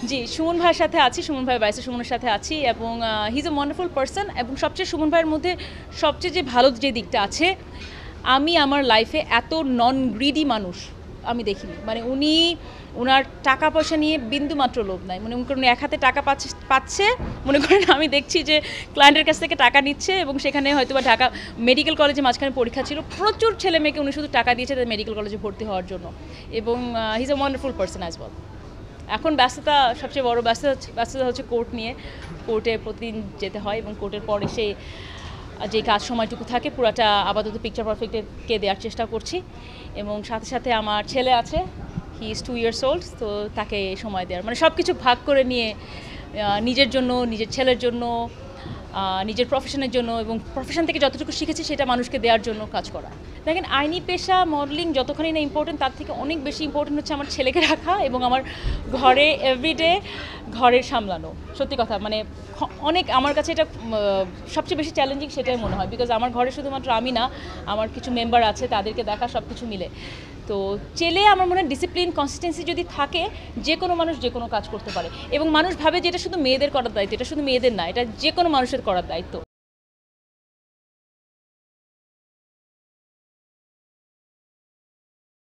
জি, সুমন ভাইয়ের সাথে আছি। সুমন ভাই বাইসে সুমনের সাথে আছি এবং he is a wonderful person এবং সবচেয়ে সুমন ভাইয়ের মধ্যে সবচেয়ে যে ভালো যে দিকটা আছে, আমি আমার লাইফে এত নন গ্রিডি মানুষ আমি দেখিনি। মানে উনার টাকা পয়সা নিয়ে বিন্দুমাত্র লোভ নাই। মনে করেন এক হাতে টাকা পাচ্ছে, মনে করেন আমি দেখছি যে ক্লায়েন্টের কাছ থেকে টাকা নিচ্ছে এবং সেখানে হয়তো বা ঢাকা মেডিকেল কলেজে মাঝখানে পরীক্ষা ছিল, প্রচুর ছেলে মেয়েকে উনি শুধু টাকা দিয়েছে তাদের মেডিকেল কলেজে ভর্তি হওয়ার জন্য। এবং he is a wonderful person as well. এখন ব্যস্ততা, সবচেয়ে বড় ব্যস্ততা হচ্ছে কোর্ট নিয়ে। কোর্টে প্রতিদিন যেতে হয় এবং কোর্টের পর এসে যে কাজ সময়টুকু থাকে পুরাটা আপাতত পিকচার পারফেক্টকে দেওয়ার চেষ্টা করছি। এবং সাথে সাথে আমার ছেলে আছে, হি ইজ 2 years old, তো তাকে সময় দেওয়ার মানে সব কিছু ভাগ করে নিয়ে নিজের জন্য, নিজের ছেলের জন্য, নিজের প্রফেশনের জন্য এবং প্রফেশন থেকে যতটুকু শিখেছি সেটা মানুষকে দেওয়ার জন্য কাজ করা। দেখেন, আইনি পেশা মডেলিং যতখানি না ইম্পর্টেন্ট, তার থেকে অনেক বেশি ইম্পর্টেন্ট হচ্ছে আমার ছেলেকে রাখা এবং আমার ঘরে এভরিডে ঘরের সামলানো। সত্যি কথা, মানে অনেক আমার কাছে এটা সবচেয়ে বেশি চ্যালেঞ্জিং সেটাই মনে হয়, বিকজ আমার ঘরে শুধুমাত্র আমি না, আমার কিছু মেম্বার আছে, তাদেরকে দেখা, সব কিছু মিলে। তো চেলে আমার মনে হয় ডিসিপ্লিন, কনসিস্টেন্সি যদি থাকে, যে কোনো মানুষ যে কোনো কাজ করতে পারে। এবং মানুষ ভাবে যে এটা শুধু মেয়েদের করার দায়িত্ব, এটা শুধু মেয়েদের না, এটা যে কোনো মানুষের করার দায়িত্ব।